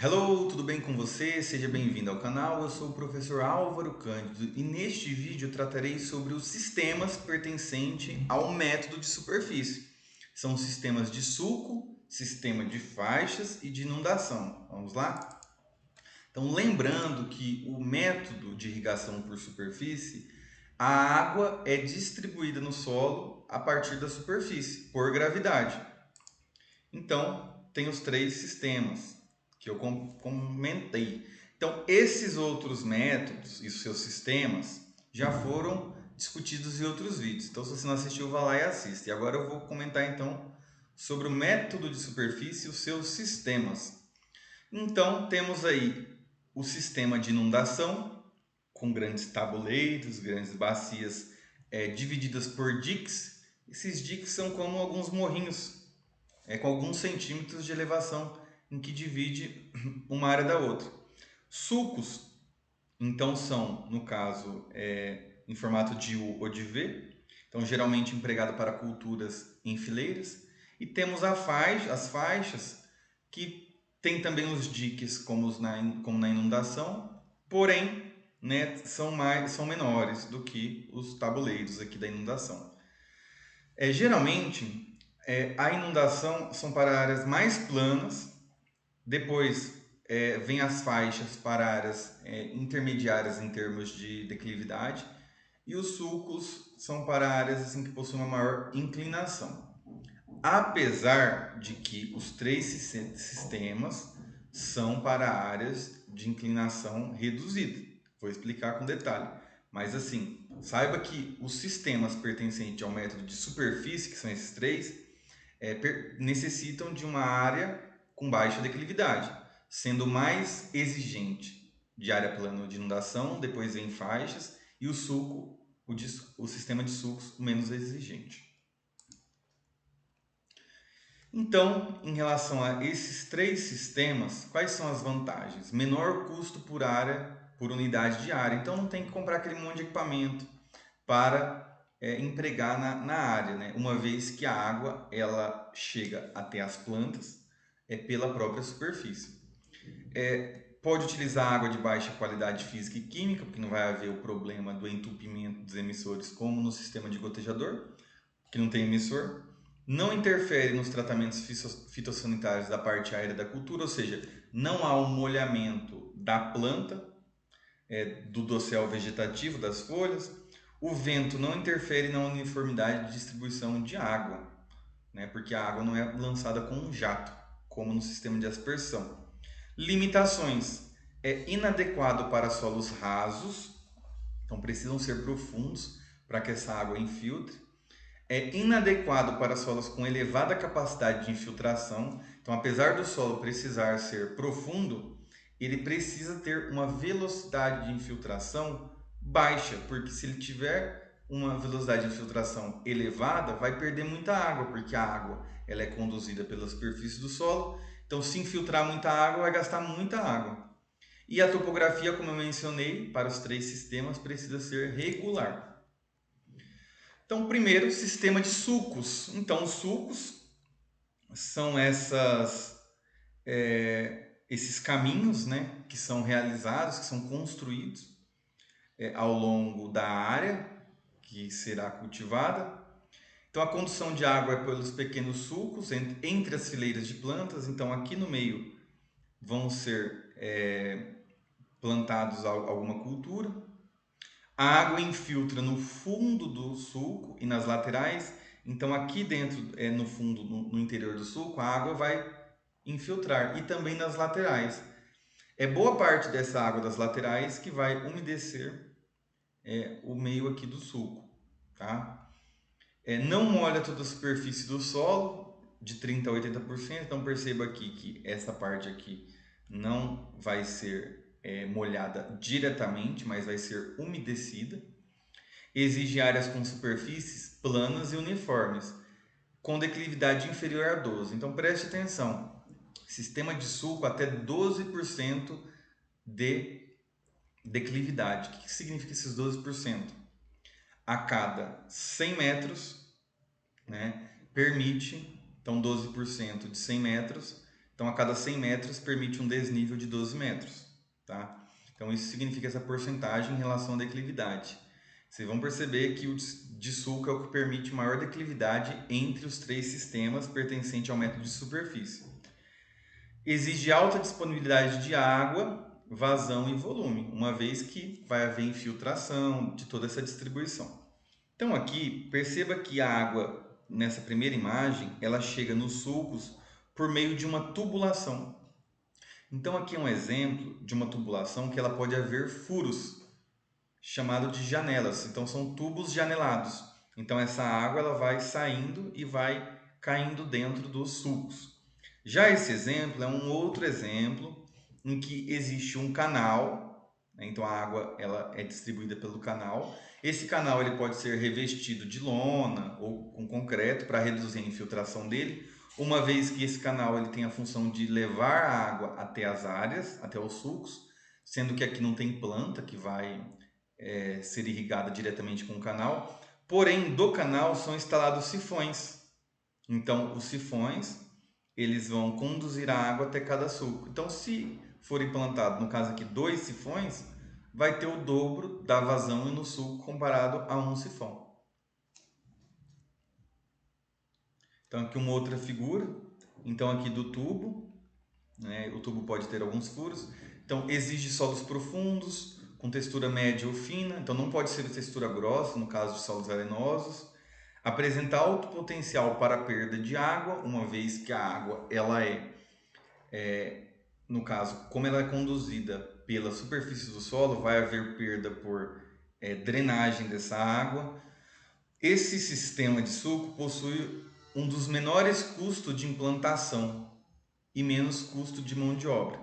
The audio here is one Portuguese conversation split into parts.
Hello, tudo bem com você? Seja bem-vindo ao canal. Eu sou o professor Álvaro Cândido e neste vídeo eu tratarei sobre os sistemas pertencentes ao método de superfície. São sistemas de sulco, sistema de faixas e de inundação. Vamos lá? Então, lembrando que o método de irrigação por superfície, a água é distribuída no solo a partir da superfície, por gravidade. Então, tem os três sistemas que eu comentei. Então, esses outros métodos e os seus sistemas já foram discutidos em outros vídeos. Então, se você não assistiu, vá lá e assista. E agora eu vou comentar então sobre o método de superfície e os seus sistemas. Então, temos aí o sistema de inundação, com grandes tabuleiros, grandes bacias divididas por diques. Esses diques são como alguns morrinhos com alguns centímetros de elevação em que divide uma área da outra. Sulcos, então, são, no caso, em formato de U ou de V, então geralmente empregado para culturas em fileiras. E temos as faixas, que tem também os diques como na inundação, porém, né, são menores do que os tabuleiros aqui da inundação. Geralmente, a inundação são para áreas mais planas, depois vem as faixas para áreas intermediárias em termos de declividade, e os sulcos são para áreas assim, que possuem uma maior inclinação. Apesar de que os três sistemas são para áreas de inclinação reduzida. Vou explicar com detalhe. Mas assim, saiba que os sistemas pertencentes ao método de superfície, que são esses três, necessitam de uma área com baixa declividade, sendo mais exigente de área plana de inundação, depois vem faixas, e o sulco, o sistema de sulcos, menos exigente. Então, em relação a esses três sistemas, quais são as vantagens? Menor custo por área, por unidade de área. Então, não tem que comprar aquele monte de equipamento para empregar na área, né? Uma vez que a água ela chega até as plantas pela própria superfície. Pode utilizar água de baixa qualidade física e química, porque não vai haver o problema do entupimento dos emissores, como no sistema de gotejador, que não tem emissor. Não interfere nos tratamentos fitossanitários da parte aérea da cultura, ou seja, não há um molhamento da planta, do dossel vegetativo, das folhas. O vento não interfere na uniformidade de distribuição de água, né? Porque a água não é lançada com um jato, como no sistema de aspersão. Limitações: é inadequado para solos rasos, então precisam ser profundos para que essa água infiltre. É inadequado para solos com elevada capacidade de infiltração, então apesar do solo precisar ser profundo, ele precisa ter uma velocidade de infiltração baixa, porque se ele tiver uma velocidade de infiltração elevada, vai perder muita água, porque a água ela é conduzida pela superfície do solo. Então, se infiltrar muita água, vai gastar muita água. E a topografia, como eu mencionei, para os três sistemas precisa ser regular. Então, primeiro, sistema de sulcos. Então, os sulcos são esses caminhos, né, que são realizados, que são construídos ao longo da área que será cultivada. Então, a condução de água é pelos pequenos sulcos entre as fileiras de plantas. Então, aqui no meio vão ser plantados alguma cultura. A água infiltra no fundo do sulco e nas laterais. Então, aqui dentro, no fundo, no interior do sulco, a água vai infiltrar. E também nas laterais. É boa parte dessa água das laterais que vai umedecer o meio aqui do sulco. Tá? Não molha toda a superfície do solo, de 30% a 80%. Então, perceba aqui que essa parte aqui não vai ser molhada diretamente, mas vai ser umedecida. Exige áreas com superfícies planas e uniformes, com declividade inferior a 12. Então preste atenção, sistema de sulco até 12% de declividade. O que significa esses 12%? A cada 100 metros, né, permite, então 12% de 100 metros, Então, a cada 100 metros permite um desnível de 12 metros, tá? Então, isso significa essa porcentagem em relação à declividade. Vocês vão perceber que o de sulco é o que permite maior declividade entre os três sistemas pertencentes ao método de superfície. Exige alta disponibilidade de água, vazão e volume, uma vez que vai haver infiltração de toda essa distribuição. Então aqui, perceba que a água, nessa primeira imagem, ela chega nos sulcos por meio de uma tubulação. Então aqui é um exemplo de uma tubulação que ela pode haver furos, chamado de janelas. Então são tubos janelados. Então essa água ela vai saindo e vai caindo dentro dos sulcos. Já esse exemplo é um outro exemplo em que existe um canal, né? Então a água ela é distribuída pelo canal. Esse canal ele pode ser revestido de lona ou com concreto para reduzir a infiltração dele, uma vez que esse canal ele tem a função de levar a água até as áreas, até os sulcos, sendo que aqui não tem planta que vai ser irrigada diretamente com o canal. Porém, do canal são instalados sifões. Então, os sifões eles vão conduzir a água até cada sulco. Então, se for implantado, no caso aqui, 2 sifões, vai ter o dobro da vazão no sulco comparado a um sifão. Então, aqui uma outra figura. Então, aqui do tubo, né? O tubo pode ter alguns furos. Então, exige solos profundos, com textura média ou fina. Então, não pode ser textura grossa, no caso de solos arenosos. Apresenta alto potencial para perda de água, uma vez que a água ela no caso, como ela é conduzida pela superfície do solo, vai haver perda por drenagem dessa água. Esse sistema de sulco possui um dos menores custos de implantação e menos custo de mão de obra,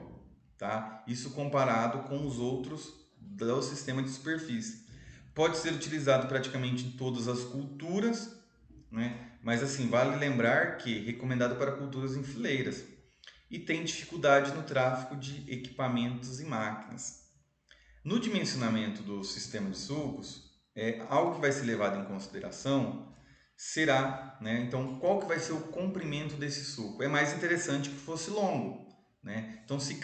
tá? Isso comparado com os outros do sistema de superfície. Pode ser utilizado praticamente em todas as culturas, né? Mas assim, vale lembrar que é recomendado para culturas em fileiras e tem dificuldade no tráfego de equipamentos e máquinas. No dimensionamento do sistema de sulcos, algo que vai ser levado em consideração será, né? Então, qual que vai ser o comprimento desse sulco? É mais interessante que fosse longo, né? Então, se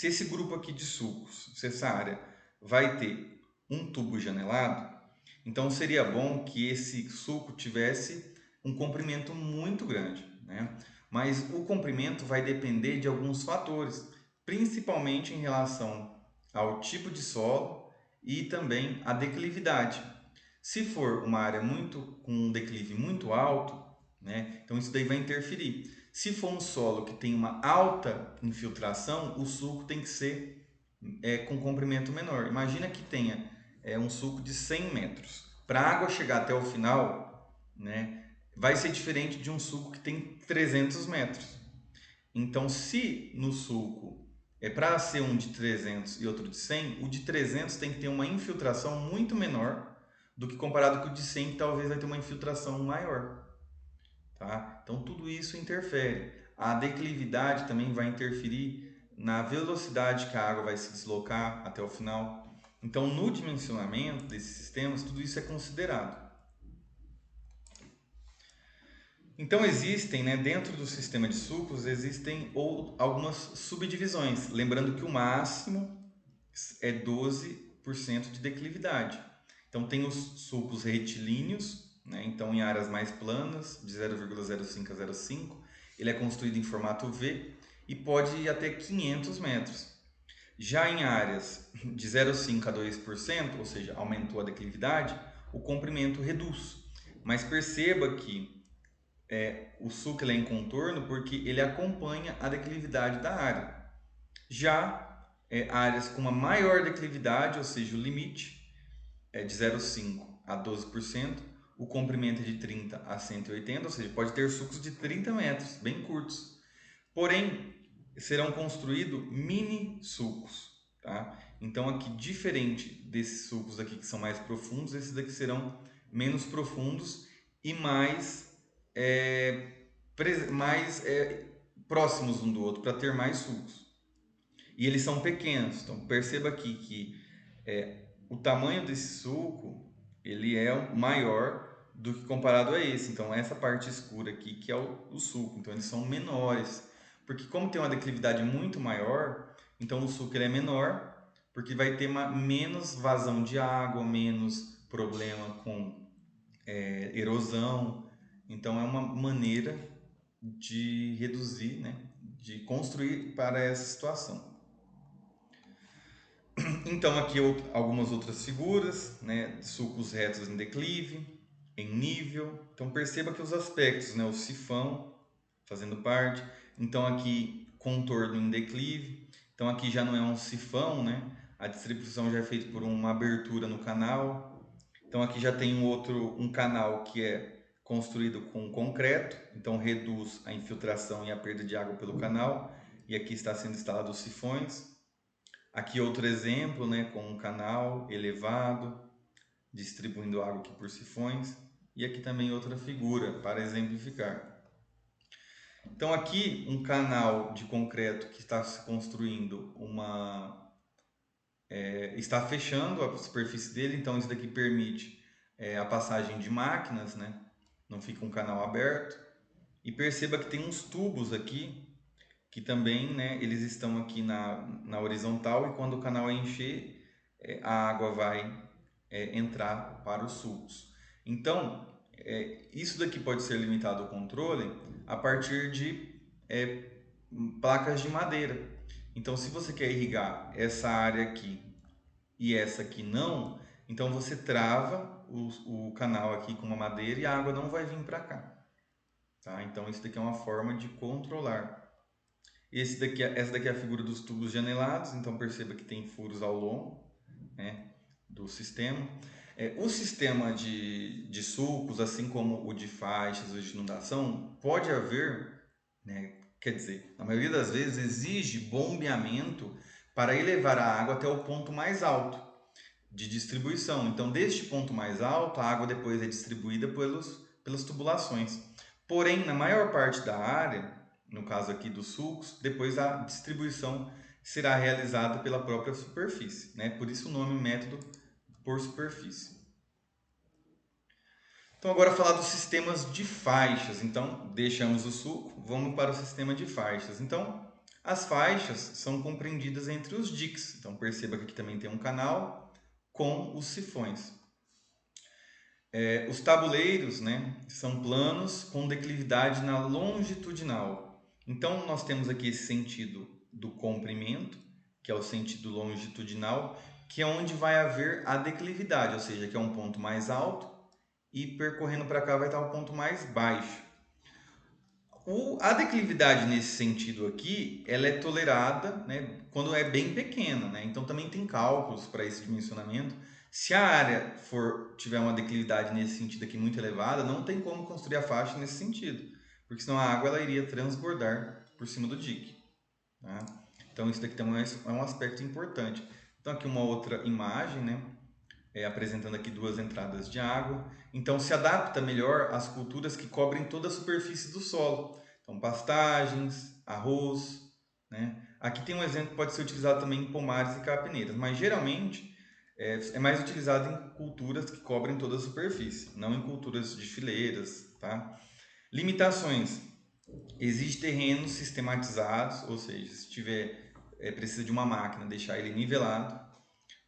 esse grupo aqui de sulcos, se essa área vai ter um tubo janelado, então seria bom que esse sulco tivesse um comprimento muito grande, né? Mas o comprimento vai depender de alguns fatores, principalmente em relação ao tipo de solo e também à declividade. Se for uma área com um declive muito alto, né, então isso daí vai interferir. Se for um solo que tem uma alta infiltração, o sulco tem que ser com comprimento menor. Imagina que tenha um sulco de 100 metros. Para a água chegar até o final, né, vai ser diferente de um sulco que tem 300 metros. Então, se no sulco para ser um de 300 e outro de 100, o de 300 tem que ter uma infiltração muito menor do que comparado com o de 100, que talvez vai ter uma infiltração maior. Tá? Então, tudo isso interfere. A declividade também vai interferir na velocidade que a água vai se deslocar até o final. Então, no dimensionamento desses sistemas, tudo isso é considerado. Então existem, né, dentro do sistema de sulcos, existem algumas subdivisões, lembrando que o máximo é 12% de declividade. Então tem os sulcos retilíneos, né, então em áreas mais planas, de 0,05 a 0,5, ele é construído em formato V e pode ir até 500 metros. Já em áreas de 0,5 a 2%, ou seja, aumentou a declividade, o comprimento reduz. Mas perceba que o sulco é em contorno porque ele acompanha a declividade da área. Já áreas com uma maior declividade, ou seja, o limite é de 0,5 a 12%, o comprimento é de 30 a 180, ou seja, pode ter sulcos de 30 metros, bem curtos. Porém, serão construídos mini sulcos, tá? Então aqui, diferente desses sulcos aqui que são mais profundos, esses daqui serão menos profundos e mais próximos um do outro para ter mais sulcos. E eles são pequenos, então perceba aqui que o tamanho desse sulco ele é maior do que comparado a esse. Então, essa parte escura aqui, que é o sulco. Então, eles são menores. Porque como tem uma declividade muito maior, então o sulco ele é menor, porque vai ter menos vazão de água, menos problema com erosão. Então, é uma maneira de reduzir, né, de construir para essa situação. Então aqui algumas outras figuras, né, sulcos retos em declive, em nível. Então perceba que os aspectos, né, o sifão fazendo parte. Então aqui contorno em declive. Então aqui já não é um sifão, né? A distribuição já é feita por uma abertura no canal. Então aqui já tem um canal que é construído com concreto, então reduz a infiltração e a perda de água pelo canal. E aqui está sendo instalado os sifões. Aqui outro exemplo, né, com um canal elevado, distribuindo água aqui por sifões. E aqui também outra figura para exemplificar. Então aqui um canal de concreto que está se construindo está fechando a superfície dele, então isso daqui permite a passagem de máquinas, né? Não fica um canal aberto. E perceba que tem uns tubos aqui que também, né, eles estão aqui na horizontal, e quando o canal encher, a água vai entrar para os sulcos. Então, isso daqui pode ser limitado ao controle a partir de placas de madeira. Então, se você quer irrigar essa área aqui e essa aqui não, então você trava o canal aqui com uma madeira e a água não vai vir para cá. Tá? Então, isso daqui é uma forma de controlar. Essa daqui é a figura dos tubos janelados, então perceba que tem furos ao longo, né, do sistema. O sistema de sulcos, assim como o de faixas, o de inundação, pode haver, né, quer dizer, na maioria das vezes exige bombeamento para elevar a água até o ponto mais alto de distribuição. Então, deste ponto mais alto, a água depois é distribuída pelas tubulações. Porém, na maior parte da área, no caso aqui dos sulcos, depois a distribuição será realizada pela própria superfície, né? Por isso o nome método por superfície. Então agora falar dos sistemas de faixas. Então deixamos o sulco, vamos para o sistema de faixas. Então as faixas são compreendidas entre os diques. Então perceba que aqui também tem um canal com os sifões. Os tabuleiros, né, são planos com declividade na longitudinal. Então nós temos aqui esse sentido do comprimento, que é o sentido longitudinal, que é onde vai haver a declividade, ou seja, que é um ponto mais alto, e percorrendo para cá vai estar o ponto mais baixo. A declividade nesse sentido aqui, ela é tolerada, né, quando é bem pequena, né? Então também tem cálculos para esse dimensionamento. Se a área tiver uma declividade nesse sentido aqui muito elevada, não tem como construir a faixa nesse sentido, porque senão a água ela iria transbordar por cima do dique. Tá? Então isso daqui também é um aspecto importante. Então aqui uma outra imagem, né? Apresentando aqui duas entradas de água. Então se adapta melhor às culturas que cobrem toda a superfície do solo. Então pastagens, arroz, né? Aqui tem um exemplo que pode ser utilizado também em pomares e capineiras, mas geralmente é mais utilizado em culturas que cobrem toda a superfície, não em culturas de fileiras, tá? Limitações. Existem terrenos sistematizados, ou seja, se tiver precisa de uma máquina deixar ele nivelado,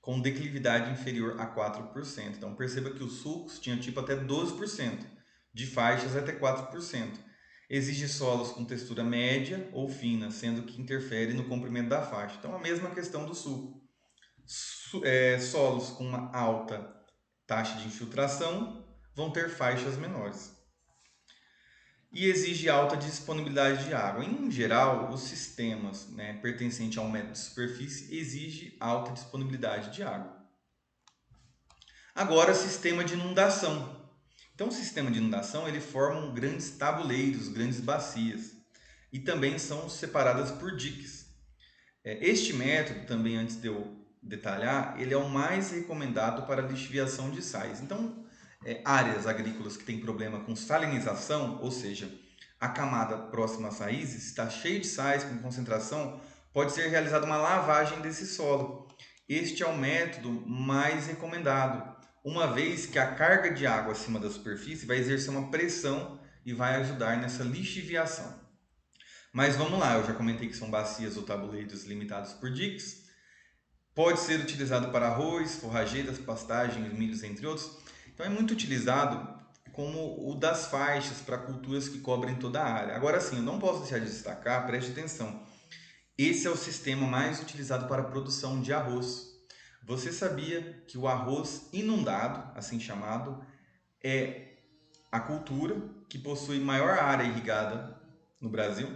com declividade inferior a 4%. Então perceba que os sulcos tinham tipo até 12%, de faixas até 4%. Exige solos com textura média ou fina, sendo que interfere no comprimento da faixa. Então a mesma questão do sulco. Solos com uma alta taxa de infiltração vão ter faixas menores. E exige alta disponibilidade de água. Em geral, os sistemas, né, pertencentes ao método de superfície exigem alta disponibilidade de água. Agora, sistema de inundação. Então, o sistema de inundação ele forma grandes tabuleiros, grandes bacias, e também são separadas por diques. Este método, também antes de eu detalhar, ele é o mais recomendado para lixiviação de sais. Então, áreas agrícolas que têm problema com salinização, ou seja, a camada próxima às raízes está cheia de sais com concentração, pode ser realizada uma lavagem desse solo. Este é o método mais recomendado, uma vez que a carga de água acima da superfície vai exercer uma pressão e vai ajudar nessa lixiviação. Mas vamos lá, eu já comentei que são bacias ou tabuleiros limitados por diques. Pode ser utilizado para arroz, forrageiras, pastagens, milhos, entre outros. Então é muito utilizado como o das faixas para culturas que cobrem toda a área. Agora sim, eu não posso deixar de destacar, preste atenção. Esse é o sistema mais utilizado para a produção de arroz. Você sabia que o arroz inundado, assim chamado, é a cultura que possui maior área irrigada no Brasil?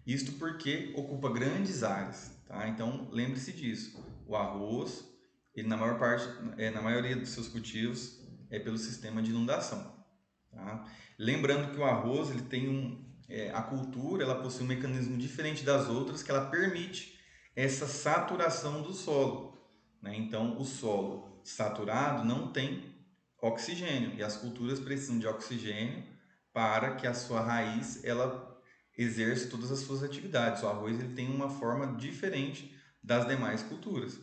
Isto porque ocupa grandes áreas, tá? Então lembre-se disso. O arroz, ele na maior parte, na maioria dos seus cultivos, é pelo sistema de inundação, tá? Lembrando que o arroz, ele tem a cultura, ela possui um mecanismo diferente das outras que ela permite essa saturação do solo, né? Então o solo saturado não tem oxigênio e as culturas precisam de oxigênio para que a sua raiz ela exerça todas as suas atividades. O arroz ele tem uma forma diferente das demais culturas.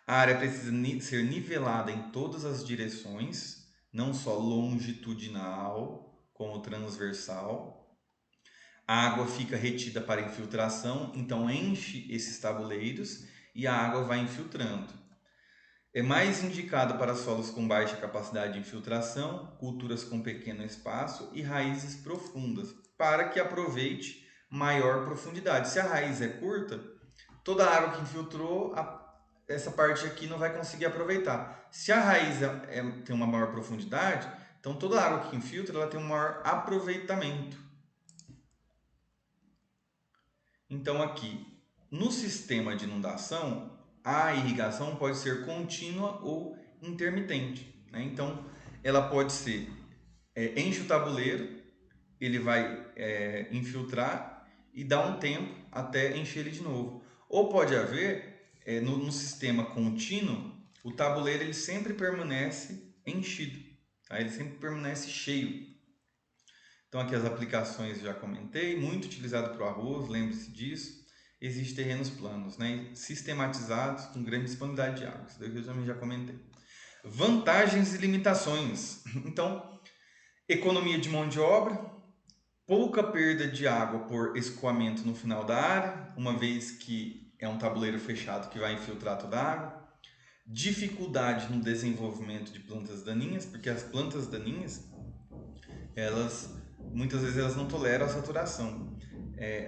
A área precisa ser nivelada em todas as direções, não só longitudinal, como transversal. A água fica retida para infiltração, então enche esses tabuleiros e a água vai infiltrando. É mais indicado para solos com baixa capacidade de infiltração, culturas com pequeno espaço e raízes profundas, para que aproveite maior profundidade. Se a raiz é curta, toda a água que infiltrou, essa parte aqui não vai conseguir aproveitar. Se a raiz tem uma maior profundidade, então toda a água que infiltra ela tem um maior aproveitamento. Então aqui, no sistema de inundação, a irrigação pode ser contínua ou intermitente, né? Então ela pode ser enche o tabuleiro, ele vai infiltrar e dá um tempo até encher ele de novo. Ou pode haver no sistema contínuo, o tabuleiro ele sempre permanece enchido, tá? Ele sempre permanece cheio. Então aqui as aplicações já comentei, muito utilizado para o arroz, lembre-se disso. Existem terrenos planos, né, sistematizados com grande disponibilidade de água, isso daí eu também já comentei. Vantagens e limitações. Então, economia de mão de obra, pouca perda de água por escoamento no final da área, uma vez que é um tabuleiro fechado que vai infiltrar toda a água. Dificuldade no desenvolvimento de plantas daninhas, porque as plantas daninhas, elas muitas vezes elas não toleram a saturação.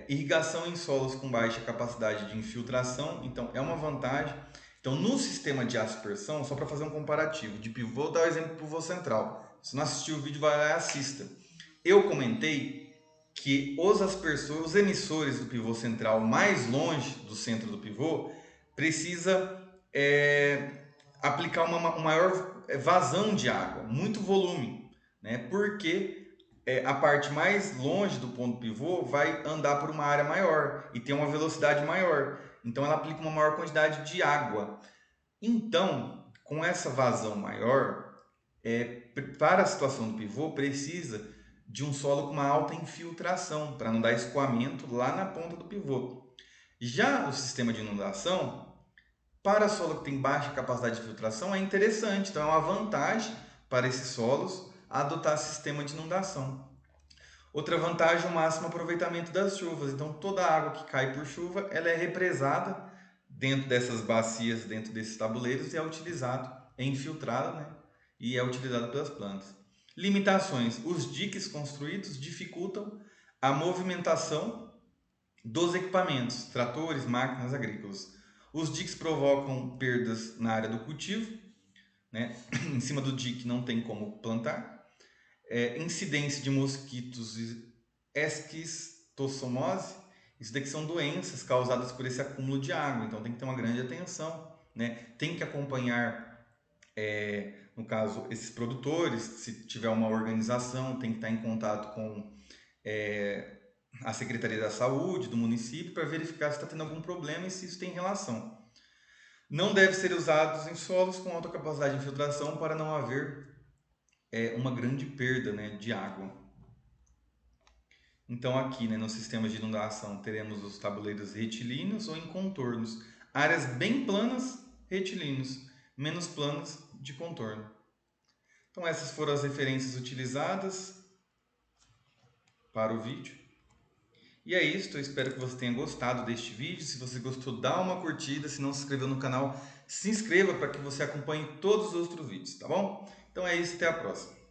Irrigação em solos com baixa capacidade de infiltração, então é uma vantagem. Então, no sistema de aspersão, só para fazer um comparativo de pivô, vou dar o exemplo do pivô central. Se não assistiu o vídeo, vai lá e assista. Eu comentei que os aspersores, os emissores do pivô central mais longe do centro do pivô, precisa aplicar uma maior vazão de água, muito volume, né? Porque a parte mais longe do ponto pivô vai andar por uma área maior e tem uma velocidade maior. Então ela aplica uma maior quantidade de água. Então, com essa vazão maior, para a situação do pivô, precisa de um solo com uma alta infiltração, para não dar escoamento lá na ponta do pivô. Já o sistema de inundação, para solo que tem baixa capacidade de filtração, é interessante. Então, é uma vantagem para esses solos adotar sistema de inundação. Outra vantagem é o máximo aproveitamento das chuvas. Então, toda a água que cai por chuva, ela é represada dentro dessas bacias, dentro desses tabuleiros e é utilizado, é infiltrado, né? E é utilizado pelas plantas. Limitações. Os diques construídos dificultam a movimentação dos equipamentos, tratores, máquinas agrícolas. Os diques provocam perdas na área do cultivo, né? Em cima do dique não tem como plantar. Incidência de mosquitos esquistossomose, isso daqui são doenças causadas por esse acúmulo de água, então tem que ter uma grande atenção, né? Tem que acompanhar, no caso, esses produtores, se tiver uma organização, tem que estar em contato com a Secretaria da Saúde do município para verificar se está tendo algum problema e se isso tem relação. Não deve ser usados em solos com alta capacidade de infiltração para não haver uma grande perda, né, de água. Então aqui, né, nos sistemas de inundação teremos os tabuleiros retilíneos ou em contornos, áreas bem planas retilíneos, menos planas de contorno. Então essas foram as referências utilizadas para o vídeo. E é isso, eu espero que você tenha gostado deste vídeo. Se você gostou, dá uma curtida. Se não se inscreveu no canal, se inscreva para que você acompanhe todos os outros vídeos, tá bom? Então é isso, até a próxima.